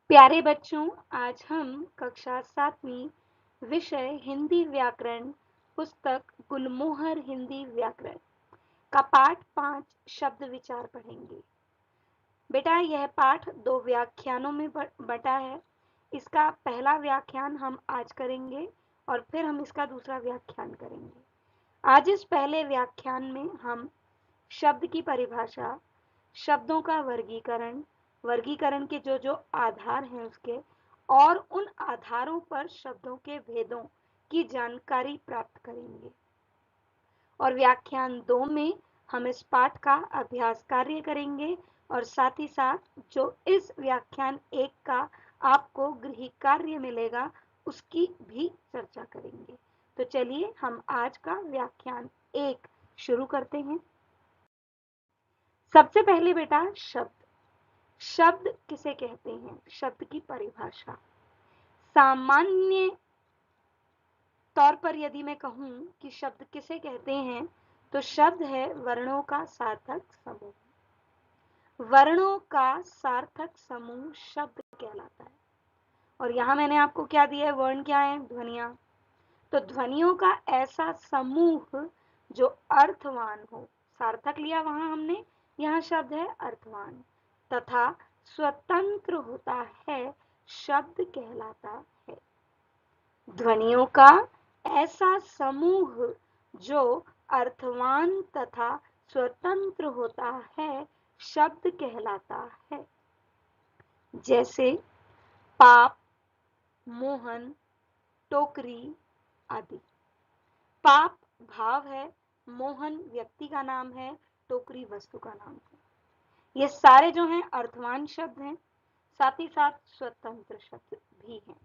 प्यारे बच्चों, आज हम कक्षा 7वीं विषय हिंदी व्याकरण पुस्तक गुलमोहर हिंदी व्याकरण का पाठ 5 शब्द विचार पढ़ेंगे। बेटा, यह पाठ 2 व्याख्यानों में बटा है। इसका पहला व्याख्यान हम आज करेंगे और फिर हम इसका दूसरा व्याख्यान करेंगे। आज इस पहले व्याख्यान में हम शब्द की परिभाषा, शब्दों का वर्गीकरण, वर्गीकरण के जो आधार हैं उसके, और उन आधारों पर शब्दों के भेदों की जानकारी प्राप्त करेंगे। और व्याख्यान 2 में हम इस पाठ का अभ्यास कार्य करेंगे और साथ ही साथ जो इस व्याख्यान 1 का आपको गृह कार्य मिलेगा उसकी भी चर्चा करेंगे। तो चलिए हम आज का व्याख्यान 1 शुरू करते हैं। सबसे पहले बेटा, शब्द किसे कहते हैं? शब्द की परिभाषा। सामान्य तौर पर यदि मैं कहूं कि शब्द किसे कहते हैं, तो शब्द है वर्णों का सार्थक समूह। वर्णों का सार्थक समूह शब्द कहलाता है। और यहां मैंने आपको क्या दिया है? वर्ण क्या है? ध्वनियां। तो ध्वनियों का ऐसा समूह जो अर्थवान हो, सार्थक लिया वहां हमने, यहां शब्द है अर्थवान, तथा स्वतंत्र होता है, शब्द कहलाता है। ध्वनियों का ऐसा समूह जो अर्थवान तथा स्वतंत्र होता है, शब्द कहलाता है। जैसे पाप, मोहन, टोकरी आदि। पाप भाव है, मोहन व्यक्ति का नाम है, टोकरी वस्तु का नाम है। ये सारे जो हैं अर्थवान शब्द हैं, साथ ही साथ स्वतंत्र शब्द भी हैं।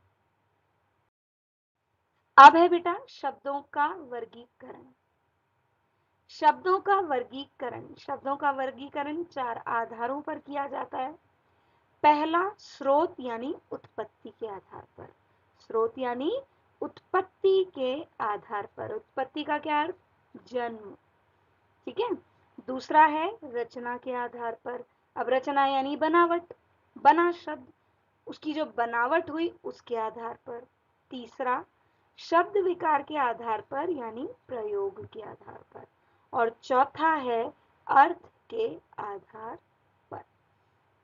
अब है बेटा शब्दों का वर्गीकरण। शब्दों का वर्गीकरण 4 आधारों पर किया जाता है। पहला, स्रोत यानी उत्पत्ति के आधार पर। स्रोत यानी उत्पत्ति के आधार पर। उत्पत्ति का क्या अर्थ? जन्म। ठीक है। दूसरा है रचना के आधार पर। अब रचना यानी बनावट, बना शब्द, उसकी जो बनावट हुई उसके आधार पर। तीसरा, शब्द विकार के आधार पर यानी प्रयोग के आधार पर। और चौथा है अर्थ के आधार पर।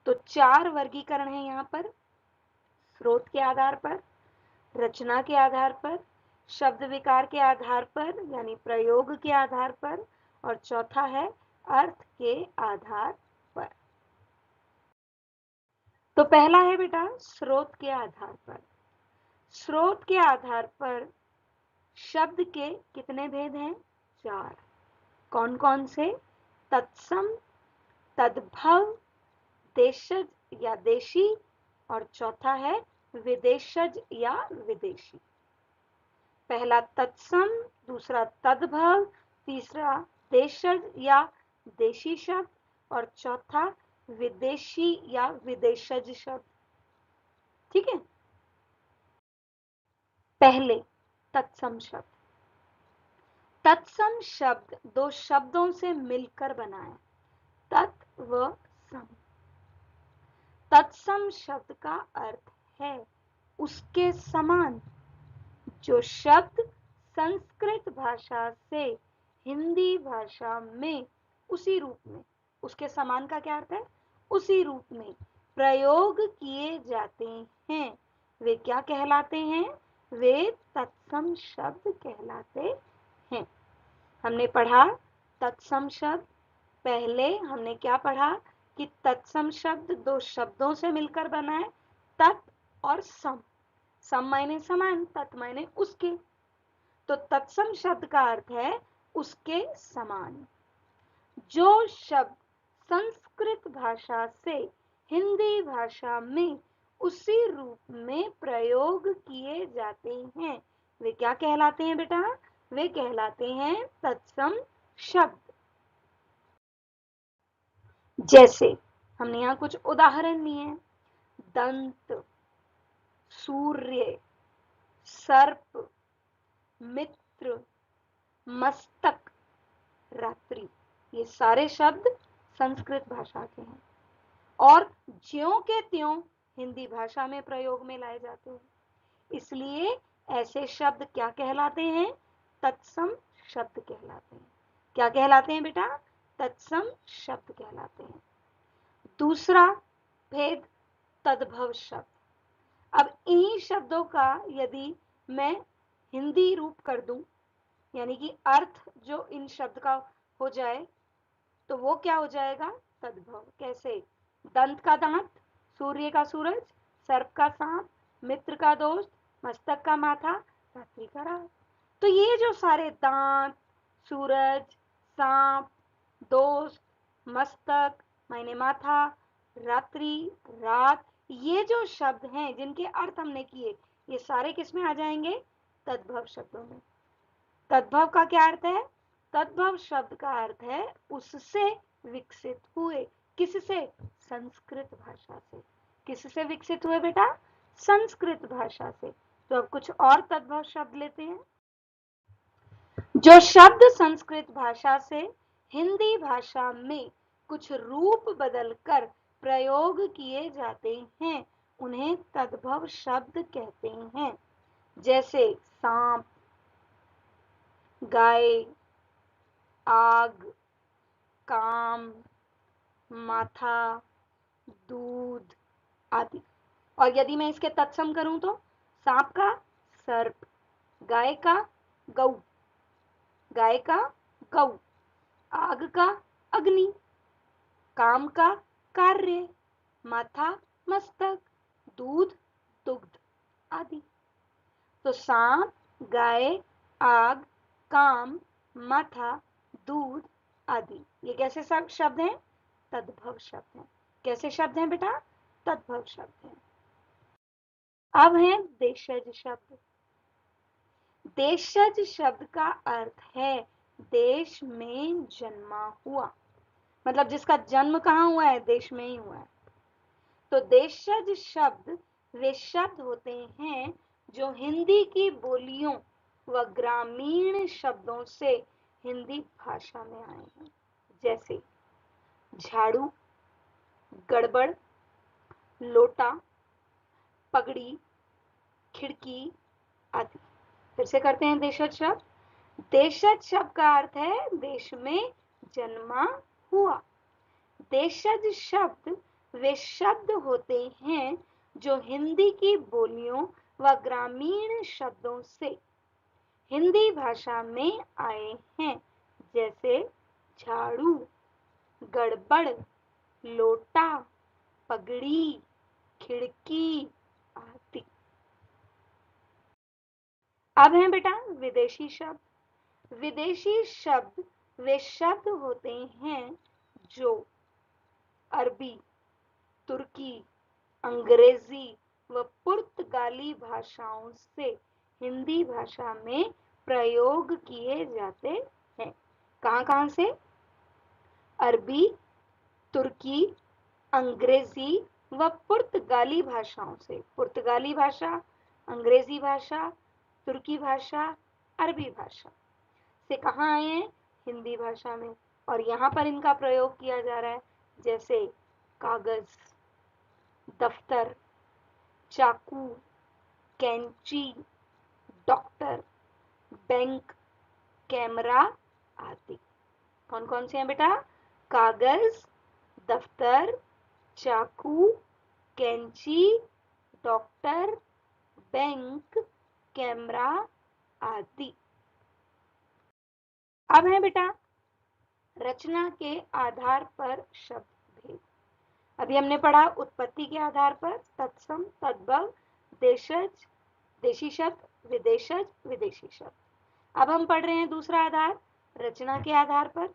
तो 4 वर्गीकरण है यहाँ पर। स्रोत के आधार पर, रचना के आधार पर, शब्द विकार के आधार पर यानी प्रयोग के आधार पर, और चौथा है अर्थ के आधार पर। तो पहला है बेटा स्रोत के आधार पर। स्रोत के आधार पर शब्द के कितने भेद हैं? 4। कौन कौन से? तत्सम, तद्भव, देशज या देशी, और चौथा है विदेशज या विदेशी। पहला तत्सम, दूसरा तद्भव, तीसरा देशज या देशी शब्द, और चौथा विदेशी या विदेशज शब्द। ठीक है। पहले तत्सम शब्द। तत्सम शब्द 2 शब्दों से मिलकर बना है, तत् व सम। तत्सम शब्द का अर्थ है उसके समान। जो शब्द संस्कृत भाषा से हिंदी भाषा में उसी रूप में, उसके समान का क्या अर्थ है? उसी रूप में प्रयोग किए जाते हैं, वे क्या कहलाते हैं? वे तत्सम शब्द कहलाते हैं। हमने पढ़ा तत्सम शब्द। पहले हमने क्या पढ़ा कि तत्सम शब्द 2 शब्दों से मिलकर बना है, तत् और सम। सम मायने समान, तत् मायने उसके। तो तत्सम शब्द का अर्थ है उसके समान। जो शब्द संस्कृत भाषा से हिंदी भाषा में उसी रूप में प्रयोग किए जाते हैं, वे क्या कहलाते हैं बेटा? वे कहलाते हैं तत्सम शब्द। जैसे हमने यहां कुछ उदाहरण लिए हैं। दंत, सूर्य, सर्प, मित्र, मस्तक, रात्रि। ये सारे शब्द संस्कृत भाषा के हैं और ज्यों के त्यों हिंदी भाषा में प्रयोग में लाए जाते हैं। इसलिए ऐसे शब्द क्या कहलाते हैं? तत्सम शब्द कहलाते हैं। क्या कहलाते हैं बेटा? तत्सम शब्द कहलाते हैं। दूसरा भेद, तद्भव शब्द। अब इन्हीं शब्दों का यदि मैं हिंदी रूप कर दूं, यानी कि अर्थ जो इन शब्द का हो जाए, तो वो क्या हो जाएगा? तद्भव। कैसे? दंत का दांत, सूर्य का सूरज, सर्प का सांप, मित्र का दोस्त, मस्तक का माथा, रात्रि का रात। तो ये जो सारे दांत, सूरज, सांप, दोस्त, मस्तक मायने माथा, रात्रि, रात, ये जो शब्द हैं जिनके अर्थ हमने किए, ये सारे किसमें आ जाएंगे? तद्भव शब्दों में। तद्भव का क्या अर्थ है? तद्भव शब्द का अर्थ है उससे विकसित हुए। किससे? संस्कृत भाषा से। किससे विकसित हुए बेटा? संस्कृत भाषा से। तो अब कुछ और तद्भव शब्द लेते हैं। जो शब्द संस्कृत भाषा से हिंदी भाषा में कुछ रूप बदलकर प्रयोग किए जाते हैं, उन्हें तद्भव शब्द कहते हैं। जैसे सांप, गाय, आग, काम, माथा, दूध आदि। और यदि मैं इसके तत्सम करूं तो सांप का सर्प, गाय का गौ, गाय का गौ, आग का अग्नि, काम का कार्य, माथा मस्तक, दूध दुग्ध आदि। तो सांप, गाय, आग, काम, माथा, दूध आदि, ये कैसे सब शब्द हैं? तद्भव शब्द हैं। कैसे शब्द हैं बेटा? तद्भव शब्द हैं। अब है देशज शब्द। देशज शब्द का अर्थ है देश में जन्मा हुआ, मतलब जिसका जन्म कहाँ हुआ है? देश में ही हुआ है। तो देशज शब्द वे शब्द होते हैं जो हिंदी की बोलियों व ग्रामीण शब्दों से हिंदी भाषा में आए हैं। जैसे झाड़ू, गड़बड़, लोटा, पगड़ी, खिड़की आदि। फिर से करते हैं देशज शब्द। देशज शब्द का अर्थ है देश में जन्मा हुआ। देशज शब्द वे शब्द होते हैं जो हिंदी की बोलियों व ग्रामीण शब्दों से हिंदी भाषा में आए हैं। जैसे झाड़ू, गड़बड़, लोटा, पगड़ी, खिड़की आदि। अब है बेटा विदेशी शब्द। विदेशी शब्द वे शब्द होते हैं जो अरबी, तुर्की, अंग्रेजी व पुर्तगाली भाषाओं से हिंदी भाषा में प्रयोग किए जाते हैं। कहाँ से? अरबी, तुर्की, अंग्रेजी व पुर्तगाली भाषाओं से। पुर्तगाली भाषा, अंग्रेजी भाषा, तुर्की भाषा, अरबी भाषा से कहाँ आए हैं? हिंदी भाषा में। और यहाँ पर इनका प्रयोग किया जा रहा है। जैसे कागज, दफ्तर, चाकू, कैंची, डॉक्टर, बैंक, कैमरा आदि। कौन कौन से हैं बेटा? कागज, दफ्तर, चाकू, कैंची, डॉक्टर, बैंक, कैमरा आदि। अब है बेटा रचना के आधार पर शब्द भेद। अभी हमने पढ़ा उत्पत्ति के आधार पर तत्सम, तद्भव, देशज, देशी शब्द, विदेशज, विदेशी शब्द। अब हम पढ़ रहे हैं दूसरा आधार, रचना के आधार पर।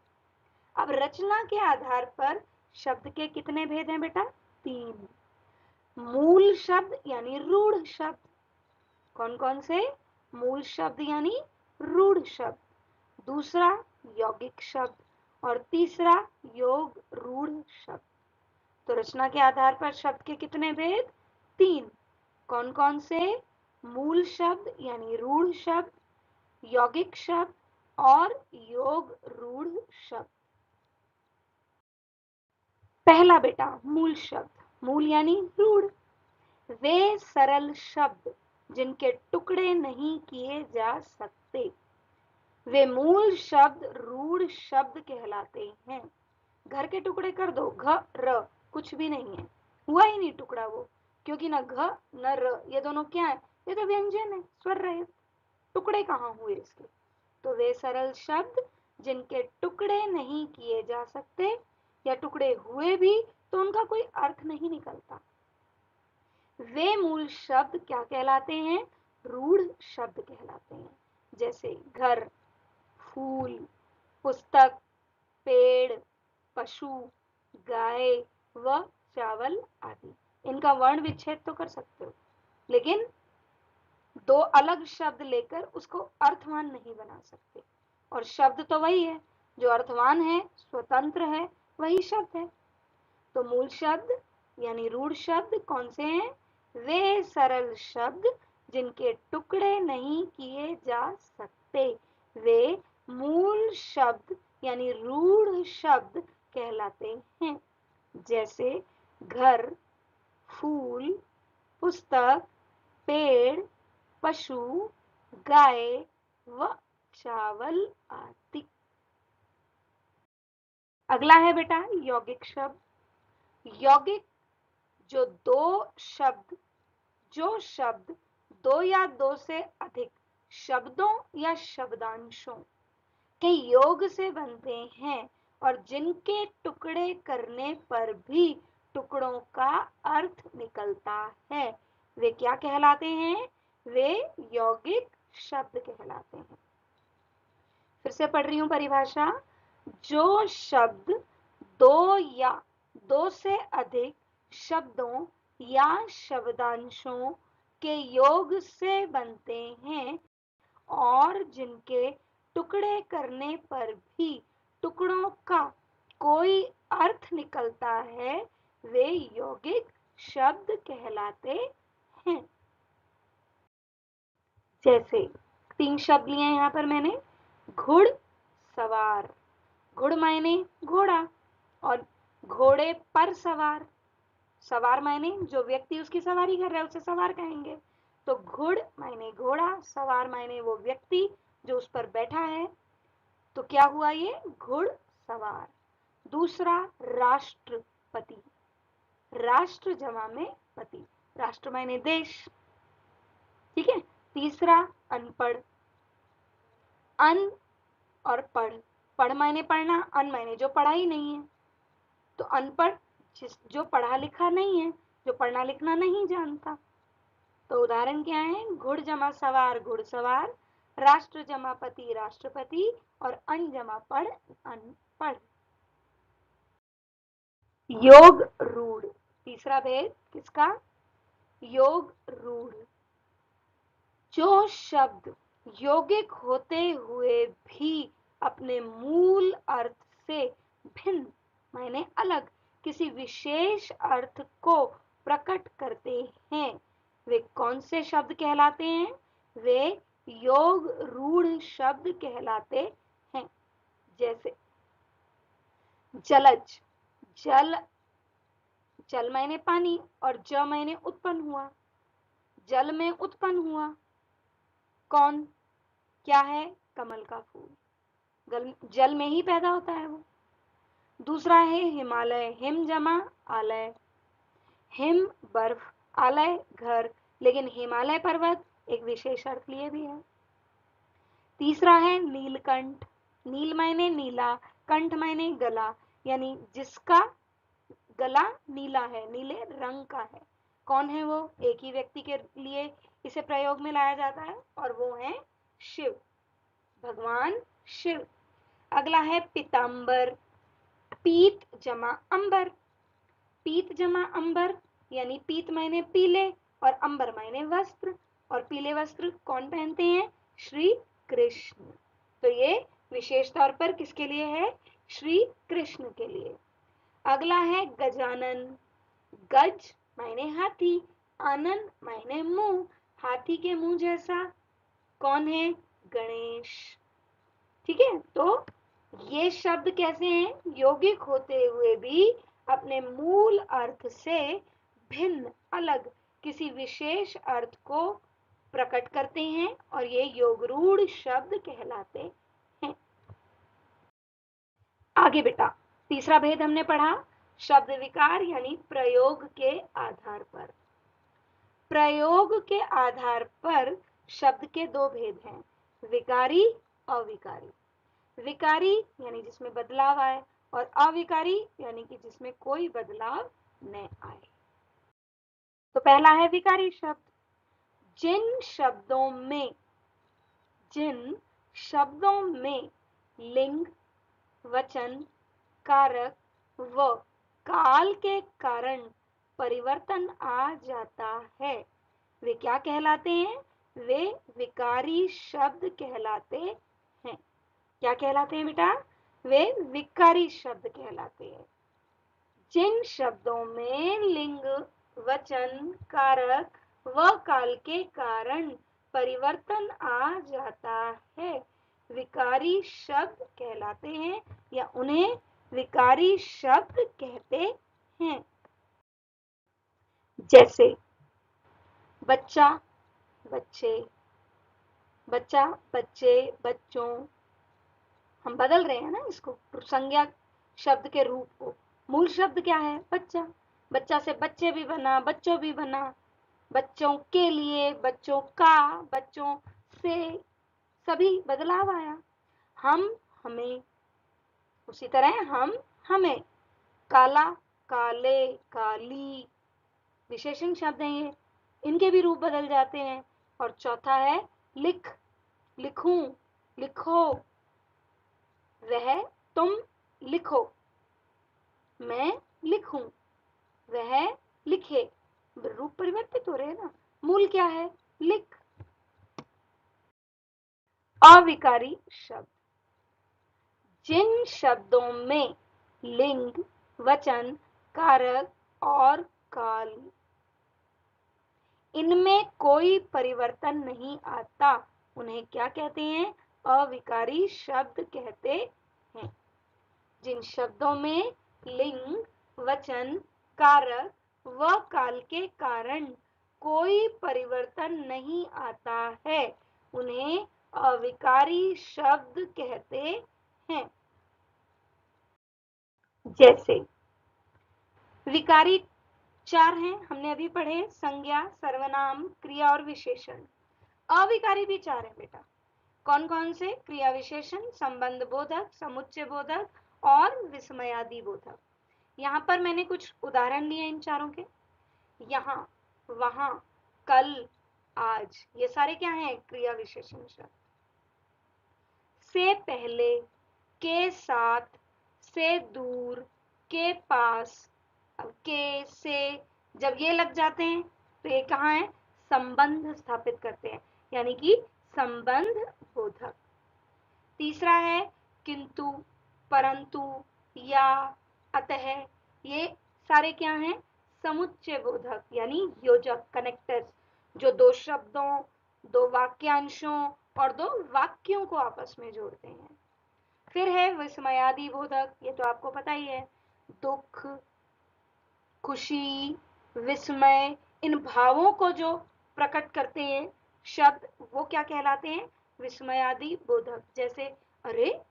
अब रचना के आधार पर शब्द के कितने भेद हैं बेटा? 3। मूल शब्द यानी रूढ़ शब्द। कौन कौन से? मूल शब्द यानी रूढ़ शब्द। दूसरा यौगिक शब्द और तीसरा योग रूढ़ शब्द। तो रचना के आधार पर शब्द के कितने भेद? 3। कौन कौन से? मूल शब्द यानी रूढ़ शब्द, यौगिक शब्द और योग रूढ़ शब्द। पहला बेटा मूल शब्द। मूल यानी रूढ़। वे सरल शब्द जिनके टुकड़े नहीं किए जा सकते, वे मूल शब्द रूढ़ शब्द कहलाते हैं। घर के टुकड़े कर दो, घ र, कुछ भी नहीं है, हुआ ही नहीं टुकड़ा वो, क्योंकि ना घ न र, ये दोनों क्या है, ये तो व्यंजन है, स्वर रहित, टुकड़े कहाँ हुए इसके। तो वे सरल शब्द जिनके टुकड़े नहीं किए जा सकते, या टुकड़े हुए भी तो उनका कोई अर्थ नहीं निकलता, वे मूल शब्द क्या कहलाते हैं, रूढ़ शब्द कहलाते हैं। जैसे घर, फूल, पुस्तक, पेड़, पशु, गाय व चावल आदि। इनका वर्ण विच्छेद तो कर सकते हो, लेकिन दो अलग शब्द लेकर उसको अर्थवान नहीं बना सकते। और शब्द तो वही है, जो अर्थवान है, स्वतंत्र है, वही शब्द है। तो मूल शब्द यानी रूढ़ शब्द कौन से हैं, वे सरल शब्द जिनके टुकड़े नहीं किए जा सकते, वे मूल शब्द यानी रूढ़ शब्द कहलाते हैं। जैसे घर, फूल, पुस्तक, पेड़, पशु, गाय व चावल आदि। अगला है बेटा यौगिक शब्द। यौगिक जो शब्द दो या दो से अधिक शब्दों या शब्दांशों के योग से बनते हैं और जिनके टुकड़े करने पर भी टुकड़ों का अर्थ निकलता है, वे क्या कहलाते हैं, वे यौगिक शब्द कहलाते हैं। फिर से पढ़ रही हूं परिभाषा। जो शब्द दो या दो से अधिक शब्दों या शब्दांशों के योग से बनते हैं और जिनके टुकड़े करने पर भी टुकड़ों का कोई अर्थ निकलता है, वे यौगिक शब्द कहलाते हैं। जैसे 3 शब्द लिए यहां पर मैंने, घुड़ सवार, घुड़ मायने घोड़ा और घोड़े पर सवार, सवार मायने जो व्यक्ति उसकी सवारी कर रहा है उसे सवार कहेंगे। तो घुड़ मायने घोड़ा, सवार मायने वो व्यक्ति जो उस पर बैठा है, तो क्या हुआ ये, घुड़ सवार। दूसरा राष्ट्रपति, राष्ट्र जमा में पति, राष्ट्र मायने देश, ठीक है। तीसरा अनपढ़, अन और पढ़, पढ़ मायने पढ़ना, अन मायने जो पढ़ा ही नहीं है, तो अनपढ़ जो पढ़ा लिखा नहीं है, जो पढ़ना लिखना नहीं जानता। तो उदाहरण क्या है, घुड़ जमा सवार घुड़सवार, राष्ट्र जमा पति राष्ट्रपति और अन जमा पढ़ अनपढ़। योग रूढ़, तीसरा भेद किसका, योग रूढ़। जो शब्द यौगिक होते हुए भी अपने मूल अर्थ से भिन्न मायने अलग किसी विशेष अर्थ को प्रकट करते हैं, वे कौन से शब्द कहलाते हैं, वे योग रूढ़ शब्द कहलाते हैं। जैसे जलज, जल, जल मायने पानी और ज मायने उत्पन्न हुआ, जल में उत्पन्न हुआ कौन, क्या है, कमल का फूल, जल में ही पैदा होता है वो। दूसरा है हिमालय, हिम जमा आलय, हिम बर्फ, आलय घर, लेकिन हिमालय पर्वत एक विशेष अर्थ लिए भी है। तीसरा है नीलकंठ, नील मायने नीला, कंठ मायने गला, यानी जिसका गला नीला है, नीले रंग का है। कौन है वो, एक ही व्यक्ति के लिए इसे प्रयोग में लाया जाता है और वो है शिव, भगवान शिव। अगला है पीतांबर, पीत जमा अंबर, पीत जमा अंबर यानी पीत मायने पीले और अंबर मायने वस्त्र, और पीले वस्त्र कौन पहनते हैं, श्री कृष्ण। तो ये विशेष तौर पर किसके लिए है, श्री कृष्ण के लिए। अगला है गजानन, गज मायने हाथी, आनन मायने मुंह, हाथी के मुंह जैसा, कौन है, गणेश, ठीक है। तो ये शब्द कैसे हैं, यौगिक होते हुए भी अपने मूल अर्थ से भिन्न अलग किसी विशेष अर्थ को प्रकट करते हैं और ये योगरूढ़ शब्द कहलाते हैं। आगे बेटा, तीसरा भेद हमने पढ़ा शब्द विकार यानी प्रयोग के आधार पर। प्रयोग के आधार पर शब्द के दो भेद हैं, विकारी अविकारी। विकारी यानी जिसमें बदलाव आए और अविकारी यानी कि जिसमें कोई बदलाव न आए। तो पहला है विकारी शब्द। जिन शब्दों में लिंग, वचन, कारक व काल के कारण परिवर्तन आ जाता है, वे क्या कहलाते हैं? वे विकारी शब्द कहलाते हैं। क्या कहलाते हैं बेटा? वे विकारी शब्द कहलाते हैं। जिन शब्दों में लिंग, वचन, कारक व काल के कारण परिवर्तन आ जाता है, विकारी शब्द कहलाते हैं या उन्हें विकारी शब्द कहते हैं। जैसे बच्चा, बच्चे, बच्चा, बच्चे, बच्चों। हम बदल रहे हैं ना इसको, संज्ञा शब्द के रूप को। मूल शब्द क्या है? बच्चा। बच्चा से बच्चे भी बना, बच्चों भी बना, बच्चों के लिए, बच्चों का, बच्चों से, सभी बदलाव आया। हम, हमें, उसी तरह हम, हमें। काला, काले, काली, विशेषण शब्द हैं ये, इनके भी रूप बदल जाते हैं। और चौथा है लिख, लिखूं, लिखो, वह, तुम लिखो, मैं लिखूं, वह लिखे। रूप परिवर्तित हो रहे हैं ना। मूल क्या है? लिख। अविकारी शब्द। जिन शब्दों में लिंग, वचन, कारक और काल, इनमें कोई परिवर्तन नहीं आता, उन्हें क्या कहते हैं? अविकारी शब्द कहते हैं। जिन शब्दों में लिंग, वचन, कारक व काल के कारण कोई परिवर्तन नहीं आता है, उन्हें अविकारी शब्द कहते हैं। जैसे विकारी चार हैं, हमने अभी पढ़े, संज्ञा, सर्वनाम, क्रिया और विशेषण। अविकारी भी चार है बेटा। कौन कौन से? क्रिया विशेषण, संबंध बोधक, समुच्चय बोधक और विस्मयादि बोधक। यहाँ पर मैंने कुछ उदाहरण लिए इन चारों के। यहाँ, वहां, कल, आज, ये सारे क्या हैं? क्रिया विशेषण शब्द। से पहले, के साथ, से दूर, के पास। अब के, से जब ये लग जाते हैं तो ये कहाँ है? संबंध स्थापित करते हैं, यानी कि संबंध बोधक। तीसरा है किंतु, परंतु, या, अतः, ये सारे क्या हैं? समुच्चय बोधक यानी योजक, कनेक्टर्स, जो दो शब्दों, दो वाक्यांशों और दो वाक्यों को आपस में जोड़ते हैं। फिर है विस्मयादि बोधक, ये तो आपको पता ही है। दुख, खुशी, विस्मय, इन भावों को जो प्रकट करते हैं शब्द, वो क्या कहलाते हैं? विस्मयादि बोधक। जैसे अरे,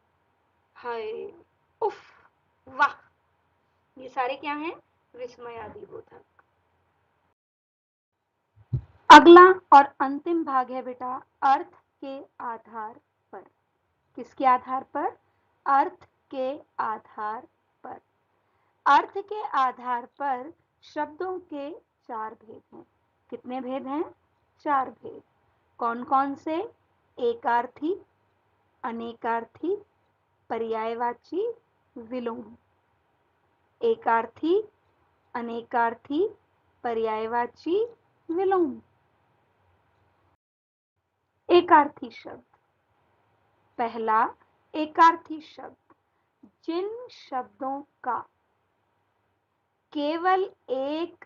हाय, उफ, वाह, ये सारे क्या हैं? विस्मयादि बोधक। अगला और अंतिम भाग है बेटा अर्थ के आधार पर। किसके आधार पर? अर्थ के आधार पर। अर्थ के आधार पर शब्दों के चार भेद हैं। कितने भेद हैं? चार भेद। कौन कौन से? एकार्थी, अनेकार्थी, पर्यायवाची, विलोम। एकार्थी, अनेकार्थी, पर्यायवाची, विलोम। एकार्थी शब्द। पहला एकार्थी शब्द, जिन शब्दों का केवल एक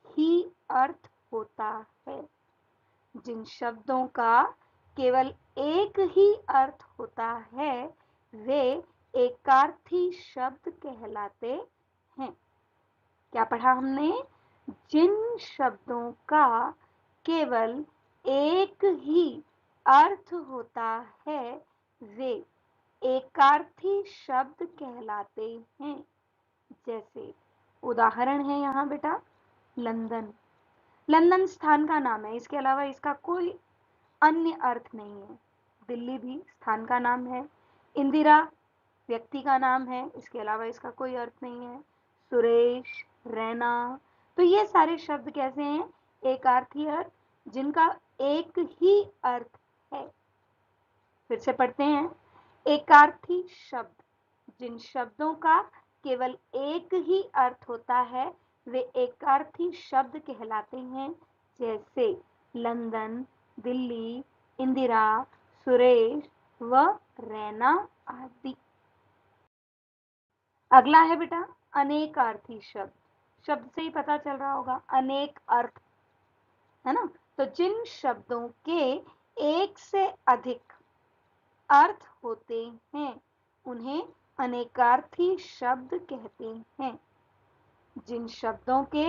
ही अर्थ होता है। जिन शब्दों का केवल एक ही अर्थ होता है, वे एकार्थी शब्द कहलाते हैं। क्या पढ़ा हमने? जिन शब्दों का केवल एक ही अर्थ होता है वे एकार्थी शब्द कहलाते हैं। जैसे उदाहरण है यहाँ बेटा, लंदन। लंदन स्थान का नाम है, इसके अलावा इसका कोई अन्य अर्थ नहीं है। दिल्ली भी स्थान का नाम है। इंदिरा व्यक्ति का नाम है, इसके अलावा इसका कोई अर्थ नहीं है। सुरेश, रैना, तो ये सारे शब्द कैसे हैं? एकार्थी अर्थ, जिनका एक ही अर्थ है। फिर से पढ़ते हैं। एकार्थी शब्द, जिन शब्दों का केवल एक ही अर्थ होता है वे एकार्थी शब्द कहलाते हैं। जैसे लंदन, दिल्ली, इंदिरा, सुरेश व रैना आदि। अगला है बेटा अनेकार्थी शब्द। शब्द से ही पता चल रहा होगा, अनेक अर्थ, है ना। तो जिन शब्दों के एक से अधिक अर्थ होते हैं उन्हें अनेकार्थी शब्द कहते हैं। जिन शब्दों के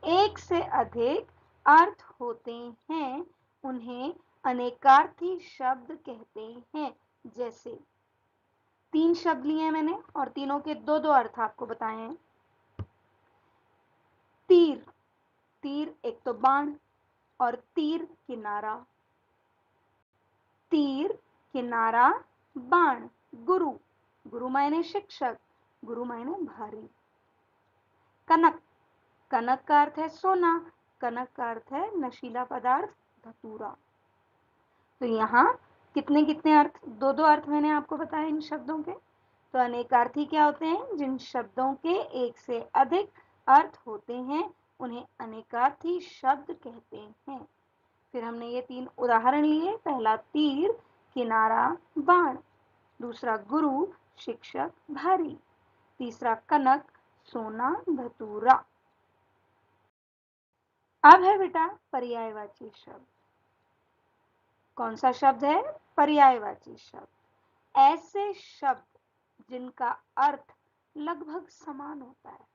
एक से अधिक अर्थ होते हैं उन्हें अनेकार्थी शब्द कहते हैं। जैसे 3 शब्द लिए हैं मैंने और तीनों के दो दो अर्थ आपको बताए हैं। तीर, तीर एक तो बाण, और तीर किनारा। तीर, किनारा, बाण। गुरु, गुरु मायने शिक्षक, गुरु मायने भारी। कनक, कनक का अर्थ है सोना, कनक का अर्थ है नशीला पदार्थ धतूरा। तो यहाँ कितने कितने अर्थ, दो दो अर्थ मैंने आपको बताया इन शब्दों के। तो अनेकार्थी क्या होते हैं? जिन शब्दों के एक से अधिक अर्थ होते हैं उन्हें अनेकार्थी शब्द कहते हैं। फिर हमने ये 3 उदाहरण लिए। पहला तीर, किनारा, बाण। दूसरा गुरु, शिक्षक, भारी। तीसरा कनक, सोना, धतूरा। अब है बेटा पर्यायवाची शब्द। कौन सा शब्द है? पर्यायवाची शब्द। ऐसे शब्द जिनका अर्थ लगभग समान होता है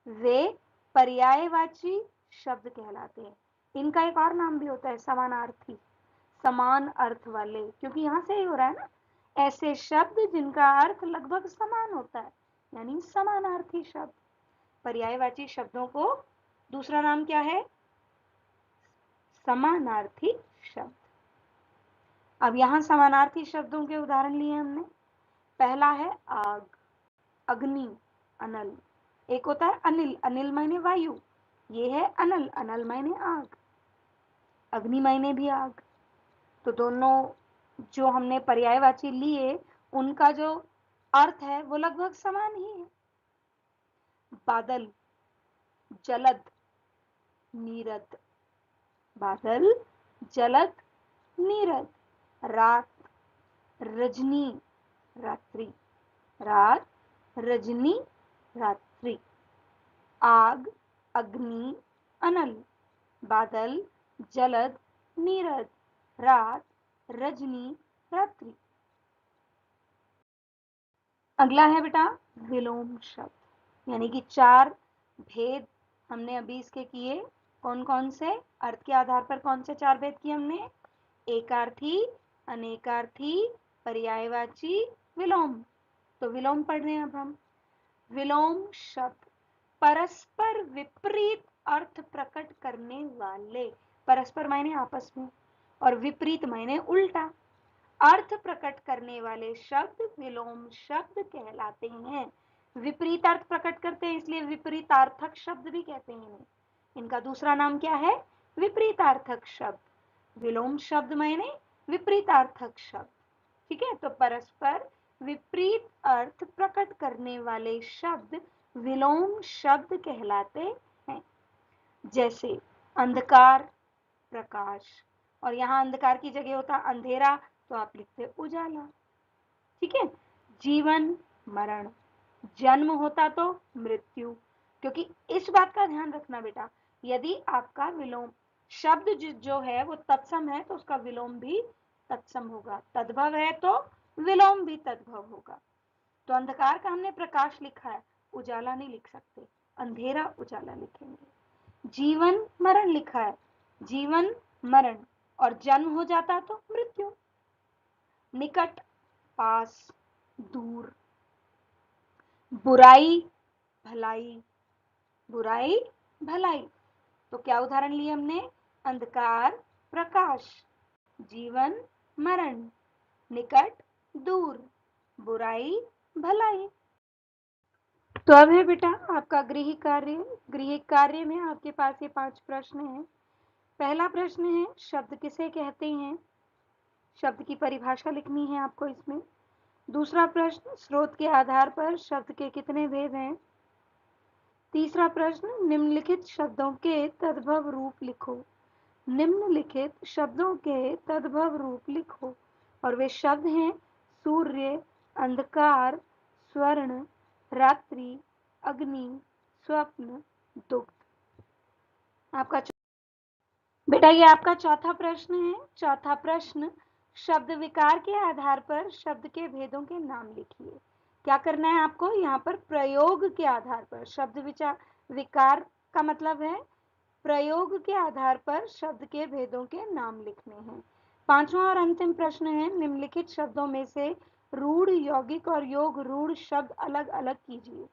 वे पर्यायवाची शब्द कहलाते हैं। इनका एक और नाम भी होता है समानार्थी, समान अर्थ वाले, क्योंकि यहां से ही हो रहा है ना। ऐसे शब्द जिनका अर्थ लगभग समान होता है, यानी समानार्थी शब्द। पर्यायवाची शब्दों को दूसरा नाम क्या है? समानार्थी शब्द। अब यहां समानार्थी शब्दों के उदाहरण लिए हमने। पहला है आग, अग्नि, अनल। एक होता है अनिल, अनिल मायने वायु, ये है अनल, अनल मायने आग, अग्नि मायने भी आग। तो दोनों जो हमने पर्यायवाची लिए उनका जो अर्थ है वो लगभग समान ही है। बादल, जलद, नीरद। बादल, जलद, नीरद। रात, रजनी, रात्रि। रात, रजनी, रात्रि। आग, अग्नि, अनल। बादल, जलद, नीरद। रात, रजनी, रात्रि। अगला है बेटा विलोम शब्द, यानी कि 4 भेद हमने अभी इसके किए। कौन कौन से? अर्थ के आधार पर कौन से 4 भेद किए हमने? एकार्थी, अनेकार्थी, पर्यायवाची, विलोम। तो विलोम पढ़ रहे हैं अब हम। विलोम शब्द परस्पर विपरीत अर्थ प्रकट करने वाले, परस्पर मायने आपस में और विपरीत मायने उल्टा, अर्थ प्रकट करने वाले शब्द विलोम शब्द कहलाते हैं। विपरीत अर्थ प्रकट करते हैं इसलिए विपरीतार्थक शब्द भी कहते हैं। इनका दूसरा नाम क्या है? विपरीतार्थक शब्द। विलोम शब्द मायने विपरीतार्थक शब्द। ठीक है, तो परस्पर विपरीत अर्थ प्रकट करने वाले शब्द विलोम शब्द कहलाते हैं। जैसे अंधकार, प्रकाश, और यहाँ अंधकार की जगह होता अंधेरा तो आप लिखते उजाला। ठीक है, जीवन, मरण, जन्म होता तो मृत्यु, क्योंकि इस बात का ध्यान रखना बेटा, यदि आपका विलोम शब्द जो है वो तत्सम है तो उसका विलोम भी तत्सम होगा, तद्भव है तो विलोम भी तद्भव होगा। तो अंधकार का हमने प्रकाश लिखा है, उजाला नहीं लिख सकते, अंधेरा उजाला लिखेंगे। जीवन मरण लिखा है, जीवन मरण, और जन्म हो जाता तो मृत्यु। निकट, पास, दूर। बुराई, भलाई, बुराई, भलाई। तो क्या उदाहरण लिए हमने? अंधकार, प्रकाश, जीवन, मरण, निकट, दूर, बुराई, भलाई। तो अब है बेटा आपका गृह कार्य। गृह कार्य में आपके पास ये 5 प्रश्न हैं। पहला प्रश्न है शब्द किसे कहते हैं? शब्द की परिभाषा लिखनी है आपको इसमें। दूसरा प्रश्न स्रोत के आधार पर शब्द के कितने भेद हैं? तीसरा प्रश्न निम्नलिखित शब्दों के तद्भव रूप लिखो। निम्नलिखित शब्दों के तद्भव रूप लिखो, और वे शब्द हैं सूर्य, अंधकार, स्वर्ण, रात्रि, अग्नि, स्वप्न, दुग्ध। आपका बेटा ये आपका चौथा प्रश्न है। चौथा प्रश्न शब्द विकार के आधार पर शब्द के भेदों के नाम लिखिए। क्या करना है आपको? यहाँ पर प्रयोग के आधार पर शब्द विकार का मतलब है प्रयोग के आधार पर शब्द के भेदों के नाम लिखने हैं। पांचवा और अंतिम प्रश्न है निम्नलिखित शब्दों में से रूढ़, यौगिक और योग रूढ़ शब्द अलग अलग कीजिए।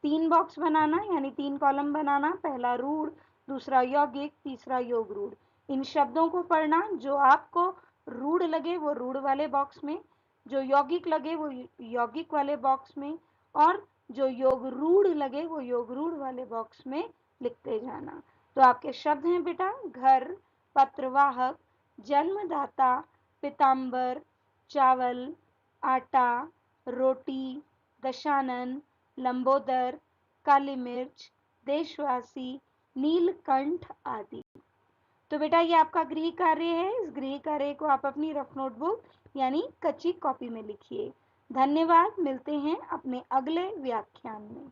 3 बॉक्स बनाना यानी 3 कॉलम बनाना। पहला रूढ़, दूसरा यौगिक, तीसरा योग रूढ़। इन शब्दों को पढ़ना, जो आपको रूढ़ लगे वो रूढ़ वाले बॉक्स में, जो यौगिक लगे वो यौगिक वाले बॉक्स में, और जो योग रूढ़ लगे वो योग रूढ़ वाले बॉक्स में लिखते जाना। तो आपके शब्द हैं बेटा घर, पत्रवाहक, जन्मदाता, पीताम्बर, चावल, आटा, रोटी, दशानन, लंबोदर, काली मिर्च, देशवासी, नीलकंठ आदि। तो बेटा ये आपका गृह कार्य है। इस गृह कार्य को आप अपनी रफ नोटबुक यानी कच्ची कॉपी में लिखिए। धन्यवाद। मिलते हैं अपने अगले व्याख्यान में।